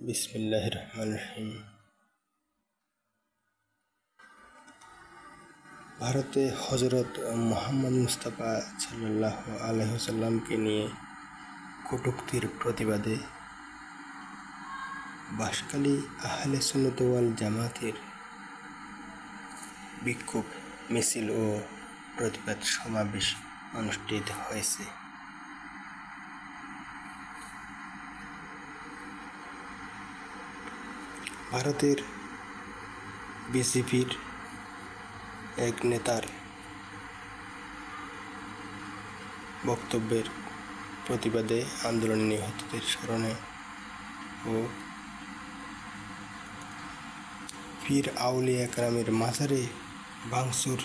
বিসমিল্লাহির রহমানির রহিম। ভারতে হজরত মুহাম্মদ মুস্তাফা সাল্লাল্লাহু আলাইহি ওয়াসাল্লামকে নিয়ে কটূক্তির প্রতিবাদে বাঁশখালী আহলে সুন্নাত ওয়াল জামাতের বিক্ষোভ মিছিল ও প্রতিবাদ সমাবেশ অনুষ্ঠিত হয়েছে। ভারতের বিজেপির এক নেতার বক্তব্যের প্রতিবাদে আন্দোলনে নিহতদের স্মরণে ও পীর আউলিয়া কেরামের মাজারে ভাঙচুর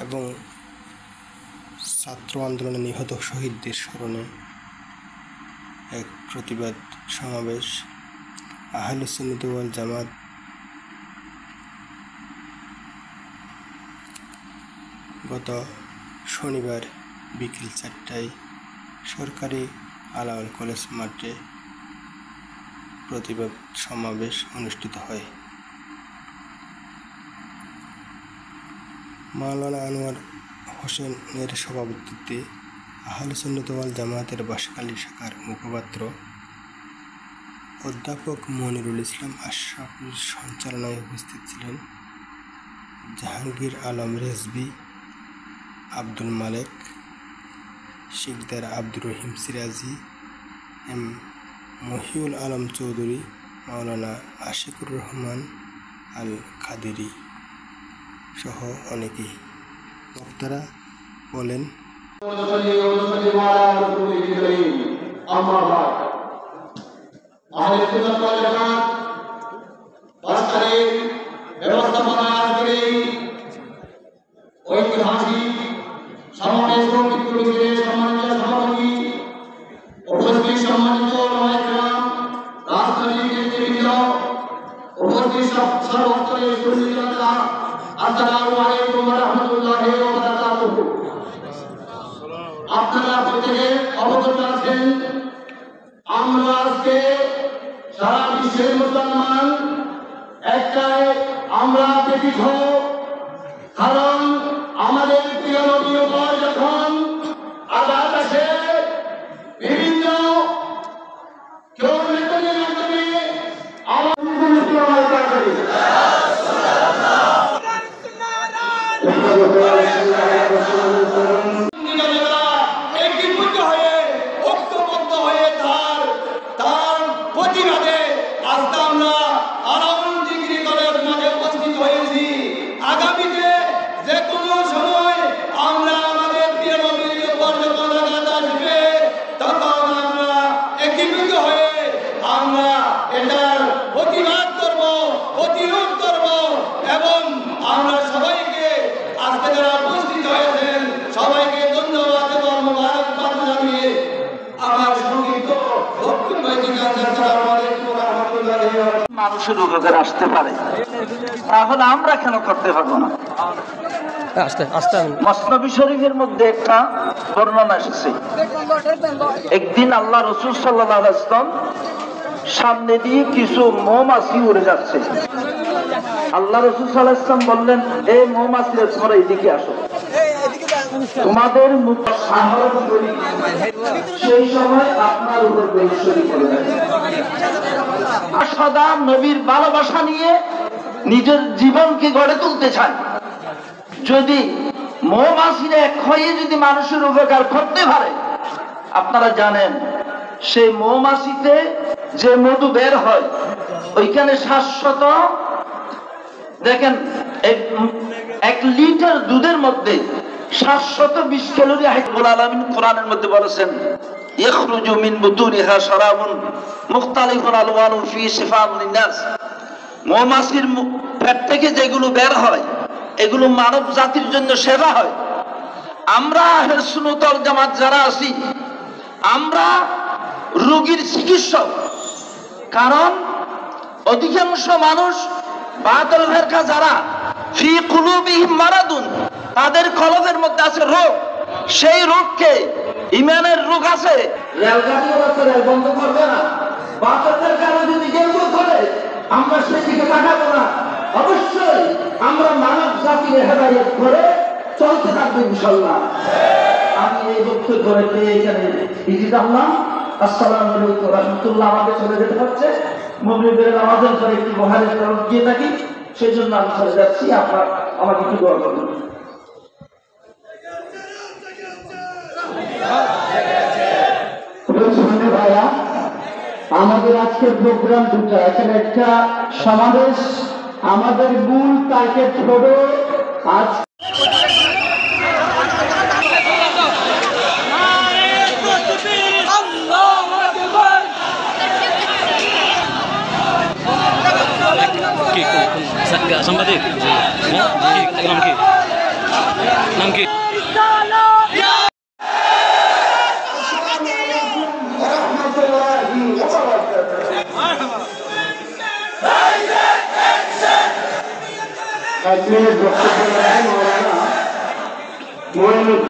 এবং ছাত্র আন্দোলনে নিহত শহীদদের স্মরণে এক প্রতিবাদ সমাবেশ আহলে সুন্নাত ওয়াল জামাত গত শনিবার বিকেল 4টায় সরকারি আলাওল কলেজ মাঠে প্রতিবাদ সমাবেশ অনুষ্ঠিত হয়। মাওলানা আনোয়ার হোসেনের সভাপতিত্বে আহলে সুন্নাত ওয়াল জামাতের বাঁশখালী শাখার মুখপাত্র অধ্যাপক মনিরুল ইসলাম আশরাফুল সঞ্চালনায় উপস্থিত ছিলেন জাহাঙ্গীর আলম রেজভী, আব্দুল মালেক, শিকদার আব্দুর রহিম সিরাজি, এম মহিউল আলম চৌধুরী, মাওলানা আশিকুর রহমান আল কাদেরী সহ অনেকেই। বক্তারা বলেন, ঐতিহাসিক সমাবেশ সম্মানিত সভাপতি, উপস্থিত সম্মানিত রাজনৈতিক নেতৃবৃন্দ, উপস্থিত সর্বস্তরের সুশীলতা, আসসালামু আলাইকুম ওয়া রাহমাতুল্লাহি ওয়া বারাকাতুহু। আপনারা প্রত্যেকে অবগত আছেন, আমরা আজকে সারা বিশ্বের মুসলমান একটাই আমরা ব্যতীত, কারণ আমাদের প্রিয় নবী উপর যখন আঘাত আসে বিভিন্ন কেউ নেতাদের মাধ্যমে একীভূত হয়ে ঐক্যবদ্ধ হয়ে তার প্রতিবাদে আজকে আমরা আলাউল ডিগ্রি কলেজ মাঠে উপস্থিত হয়েছি। আগামীতে যে কোনো সময় আমরা আমাদের প্রিয় নবীর উপর যখন আঘাত আসবে তখন আমরা একীভূত হয়ে আমরা এটার প্রতিবাদ করব, প্রতিরোধ করব এবং আমরা সবাইকে আজকে যারা উপস্থিত হয়েছেন সবাইকে ধন্যবাদ এবং মোবারকবাদ জানিয়ে আমার সংক্ষিপ্ত বক্তব্য আসসালামু আলাইকুম ওয়া রাহমাতুল্লাহি ওয়া বারাকাতুহু। মানুষের উপকার আসতে পারে, তাহলে আমরা কেন করতে পারবো না? মসনবী শরীফের মধ্যে একটা বর্ণনা এসেছে, একদিন আল্লাহ রাসূল সাল্লাল্লাহু আলাইহি ওয়াসাল্লাম সামনে দিয়ে কিছু মৌমাছি উড়ে যাচ্ছে। আল্লাহ রাসূল সাল্লাল্লাহু আলাইহি ওয়াসাল্লাম বললেন, এই মৌমাছিরা তোমরা এদিকে আসো, তোমাদের মুখ সাহস করি সেই সময় আপনার উপর বেশি করে সদা নবীর ভালোবাসা নিয়ে নিজের জীবনকে গড়ে তুলতে চান। যদি মৌমাছিরা এক হয়ে যদি মানুষের উপকার করতে পারে, আপনারা জানেন সেই মৌমাছিতে যে মধু বের হয় ওইখানে 700, দেখেন 1 লিটার দুধের মধ্যে 720 ক্যালোরি। রব্বুল আলামিন কোরআনের মধ্যে বলেছেন, ইখরুজু মিন বুতুনিহা শারাবুন মুখতালিফুন আলওয়ানুহু ফি শিফাউন লিন-নাস। মৌমাছির পেট থেকে যেগুলো বের হয় এগুলো মানব জাতির জন্য সেবা হয়। আমরা আহলে সুন্নাত ওয়াল জামাত যারা আছি আমরা রোগীর চিকিৎসক, কারণ অধিকাংশ মানুষ বাতিল ফিরকা যারা ফি কুলুবিহিম মারাদুন, তাদের কলবের মধ্যে আছে রোগ, সেই রোগকে ইমানের রোগ আছে, রেলগাড়িও আছে, রেল বন্ধ করবে না। বাচ্চাদের কারণে যদি গেরুয়া করে আমরা সেদিকে তাকাবো না। অবশ্যই আমরা মানব জাতির হেদায়েত করে চলতে থাকবো ইনশাআল্লাহ। আমি এই বক্তব্য রেখে এখানে বিদায় নিলাম। আসসালামু আলাইকুম ওয়া রাহমাতুল্লাহ। আমাকে চলে যেতে হচ্ছে, মাগরিবের নামাজের পরে একটু বহারের তরফ গিয়ে থাকি, সেই জন্য আমি চলে যাচ্ছি। আপনার আমাকে একটু দোয়া করবেন। ভাইয়া, আমাদের আজকের প্রোগ্রাম দুটা, এখানে একটা সমাবেশ, আমাদের মূল টার্গেট হলো আজ সাংবাদিক নাম কি নাম কি এক মিনিট বক্তব্য রাখেন মৌলানা।